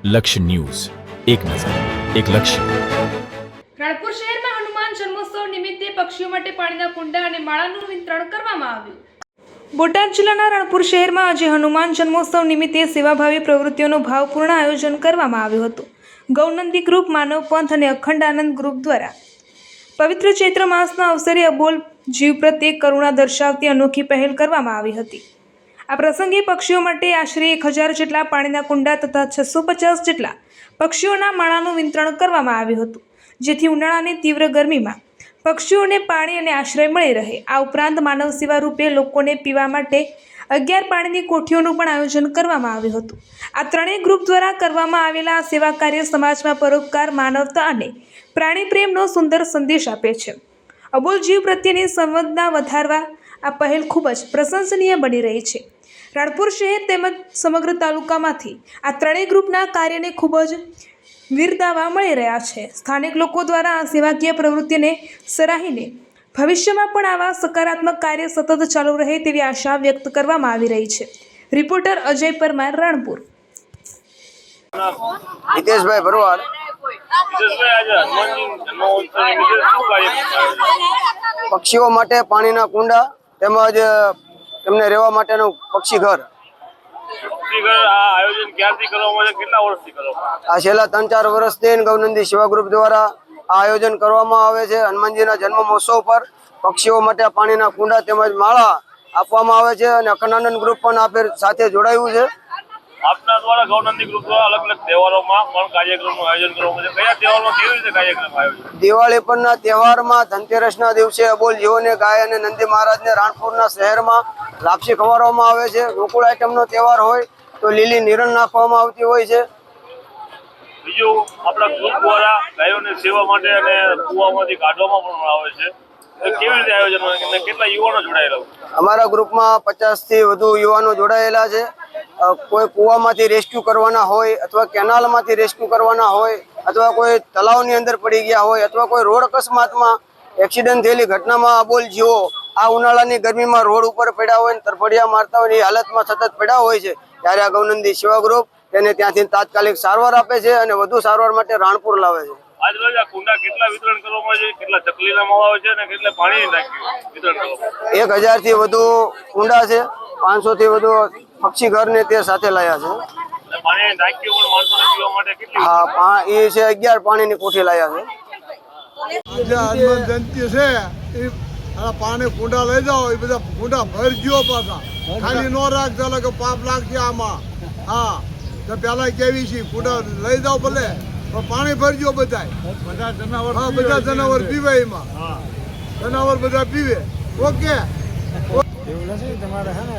લક્ષ્ય ન્યૂઝ, એક નજર, એક લક્ષ્ય. રાણપુર શહેરમાં હનુમાન જન્મોત્સવ નિમિત્તે પક્ષીઓ માટે પાણીના કુંડા અને માળાનું વિતરણ કરવામાં આવ્યું. બોટાદ જિલ્લાના રાણપુર શહેરમાં આજે હનુમાન જન્મોત્સવ નિમિત્તે સેવાભાવી પ્રવૃત્તિઓનું ભાવપૂર્ણ આયોજન કરવામાં આવ્યું હતું. ગૌનંદી ગ્રુપ, માનવ પંથ અને અખંડ આનંદ ગ્રુપ દ્વારા પવિત્ર ચૈત્ર માસના અવસરે અબોલ જીવ પ્રત્યે કરુણા દર્શાવતી અનોખી પહેલ કરવામાં આવી હતી. આ પ્રસંગે પક્ષીઓ માટે આશરે 1000 જેટલા પાણીના કુંડા તથા 650 જેટલા પક્ષીઓના માળાનું વિતરણ કરવામાં આવ્યું હતું, જેથી ઉનાળાની તીવ્ર ગરમીમાં પક્ષીઓને પાણી અને આશ્રય મળી રહે. આ ઉપરાંત માનવ સેવા રૂપે લોકોને પીવા માટે 11 પાણીની કોઠીઓનું પણ આયોજન કરવામાં આવ્યું હતું. આ ત્રણેય ગ્રુપ દ્વારા કરવામાં આવેલા આ સેવા કાર્ય સમાજમાં પરોપકાર, માનવતા અને પ્રાણી પ્રેમનો સુંદર સંદેશ આપે છે. અબોલ જીવ પ્રત્યેની સંવેદના વધારવા આ પહેલ ખૂબ જ પ્રશંસનીય બની રહી છે. રાણપુર શહેર તેમજ સમગ્ર તાલુકામાંથી આ ત્રણેય ગ્રુપના કાર્યને ખૂબ જ બિરદાવવા મળી રહ્યા છે. સ્થાનિક લોકો દ્વારા આ સેવાકીય પ્રવૃત્તિને સરાહીને ભવિષ્યમાં પણ આવા સકારાત્મક કાર્ય સતત ચાલુ રહે તેવી આશા વ્યક્ત કરવામાં આવી રહી છે. રિપોર્ટર અજય પરમાર, રાણપુર. હિતેશભાઈ ભરવાડ. પક્ષીઓ માટે પાણીના કુંડા તેમજ તેમને રહેવા માટેનું પક્ષી ઘર. આ છેલ્લા 3-4 વર્ષથી ગૌનંદી સેવા ગ્રુપ દ્વારા આ આયોજન કરવામાં આવે છે. હનુમાનજીના જન્મ મહોત્સવ પર પક્ષીઓ માટે પાણીના કુંડા તેમજ માળા આપવામાં આવે છે અને અખંડાનંદ ગ્રુપ પણ આ સાથે જોડાયું છે. આપના દ્વારા ગૌનંદી ગ્રુપ દ્વારા અલગ અલગ તહેવારોમાં પણ કાર્યક્રમનું આયોજન કરવામાં આવે છે. કયા તહેવારમાં કેવી રીતે કાર્યક્રમ આયોજન? દિવાળી પરના તહેવારમાં ધનતેરસના દિવસે અબોલ જીવોને ગાય અને નંદી મહારાજને રાણપુરના શહેરમાં લાપસી ખવડાવવામાં આવે છે. ગોકુળ આઈટમનો તહેવાર હોય તો લીલી નિરણ નાખવામાં આવતી હોય છે. બીજું આપણા ગ્રુપ દ્વારા ગાયોની સેવા માટે અને કૂવામાંથી કાઢવામાં પણ આવે છે. કેવી રીતે આયોજન હોય અને કેટલા યુવાનો જોડાયેલા હોય? અમારા ગ્રુપમાં 50થી વધુ યુવાનો જોડાયેલા છે. કોઈ કૂવામાંથી રેસ્ક્યુ કરવાના હોય અથવા કેનાલમાંથી રેસ્ક્યુ કરવાના હોય અથવા કોઈ તળાવની અંદર પડી ગયા હોય અથવા કોઈ રોડ અકસ્માતમાં એક્સિડન્ટ થયેલી ઘટનામાં અબોલ જીવો આ ઉનાળાની ગરમીમાં રોડ ઉપર પડ્યા હોય અને તરફડિયા મારતા હોય એ હાલતમાં સતત પડ્યા હોય છે, ત્યારે આ ગૌનંદી સેવા ગ્રુપ તેને ત્યાંથી તાત્કાલિક સારવાર આપે છે અને વધુ સારવાર માટે રાણપુર લાવે છે. આજ રોજ આ કુંડા કેટલા વિતરણ કરવામાં આવે છે, કેટલા ચકલીના માવા આવે છે અને કેટલા પાણીની ટાંકી વિતરણ કરવામાં આવે છે? 1000 થી વધુ કુંડા છે, 500 થી વધુ પક્ષી ઘર ને તે સાથે લાયા છે. પાણીની ટાંકીઓ પણ માણસોને પીવા માટે કેટલી? હા, એ છે 11 પાણીની કોઠી લાયા છે. હનુમાન જયંતિ છે એ પાણી કુંડા લઈ જાઓ, એ બધા કુંડા ભરજો પાછા, ખાલી નો રાખતા કે પાપ લાગશે આમાં. હા, તો પેલા કેવી છે કુંડા લઈ જાઓ ભલે, પણ પાણી ભરજો બધા જનાવર પીવે, એમાં જનાવર બધા પીવે. ઓકે.